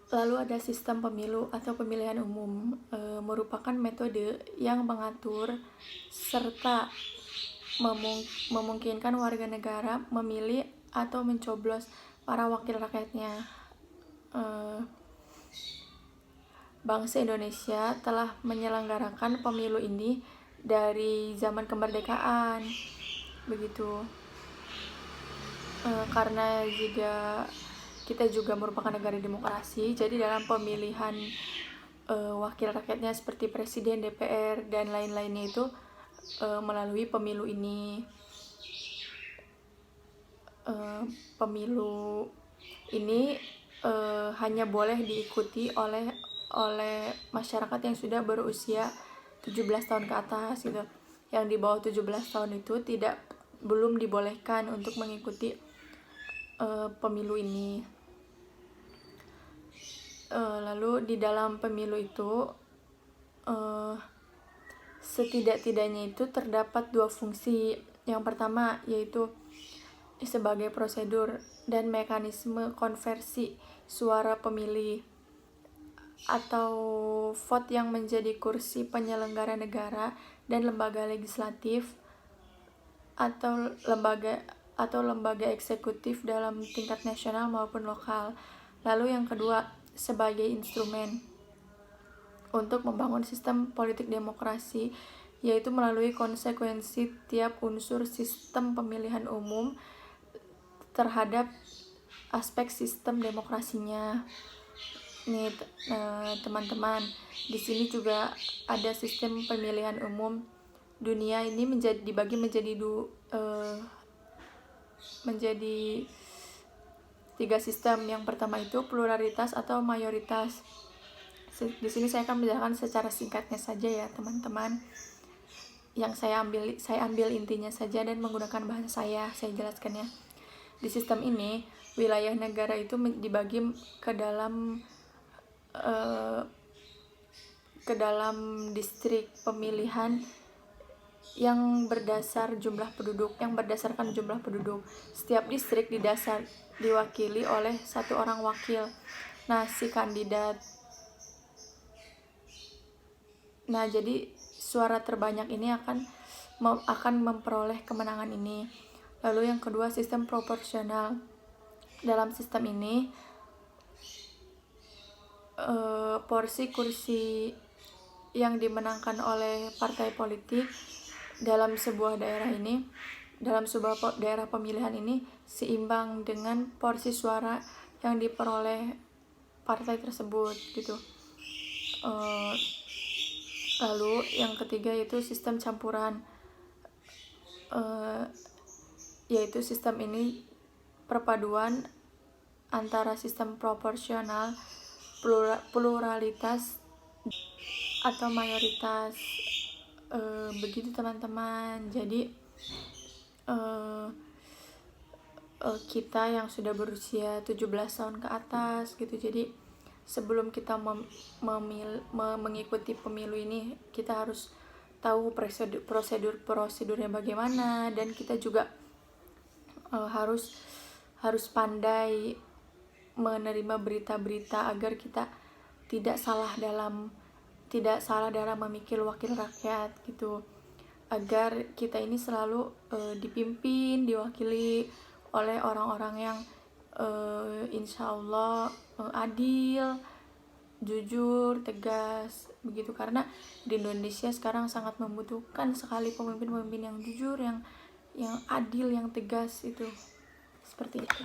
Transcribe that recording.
Lalu ada sistem pemilu atau pemilihan umum, merupakan metode yang mengatur serta memungkinkan warga negara memilih atau mencoblos para wakil rakyatnya. Bangsa Indonesia telah menyelenggarakan pemilu ini dari zaman kemerdekaan, begitu. Karena kita juga merupakan negara demokrasi, jadi dalam pemilihan wakil rakyatnya seperti presiden, DPR, dan lain-lainnya itu melalui pemilu ini. Pemilu ini hanya boleh diikuti oleh masyarakat yang sudah berusia 17 tahun ke atas gitu. Yang di bawah 17 tahun itu belum dibolehkan untuk mengikuti pemilu ini. Lalu di dalam pemilu itu setidak-tidaknya itu terdapat 2 fungsi. Yang pertama yaitu sebagai prosedur dan mekanisme konversi suara pemilih atau vote yang menjadi kursi penyelenggara negara dan lembaga legislatif atau lembaga eksekutif dalam tingkat nasional maupun lokal. Lalu yang kedua sebagai instrumen untuk membangun sistem politik demokrasi, yaitu melalui konsekuensi tiap unsur sistem pemilihan umum terhadap aspek sistem demokrasinya. Nih teman-teman, di sini juga ada sistem pemilihan umum dunia ini dibagi menjadi 3 sistem. Yang pertama itu pluralitas atau mayoritas. Di sini saya akan menjelaskan secara singkatnya saja ya teman-teman. Yang saya ambil intinya saja dan menggunakan bahasa saya jelaskannya. Di sistem ini, wilayah negara itu dibagi ke dalam distrik pemilihan yang berdasarkan jumlah penduduk. Setiap distrik diwakili oleh 1 orang wakil. Jadi suara terbanyak ini akan memperoleh kemenangan ini. Lalu yang kedua, sistem proporsional. Dalam sistem ini porsi kursi yang dimenangkan oleh partai politik dalam sebuah daerah pemilihan ini seimbang dengan porsi suara yang diperoleh partai tersebut gitu. Lalu yang ketiga yaitu sistem campuran, yaitu sistem ini perpaduan antara sistem proporsional, pluralitas atau mayoritas. Begitu teman-teman. Jadi kita yang sudah berusia 17 tahun ke atas gitu, jadi sebelum kita mengikuti pemilu ini, kita harus tahu prosedurnya bagaimana, dan kita juga harus pandai menerima berita-berita agar kita tidak salah dalam memilih wakil rakyat gitu, agar kita ini selalu diwakili oleh orang-orang yang insya Allah adil, jujur, tegas begitu. Karena di Indonesia sekarang sangat membutuhkan sekali pemimpin-pemimpin yang jujur, yang adil, yang tegas, itu seperti itu.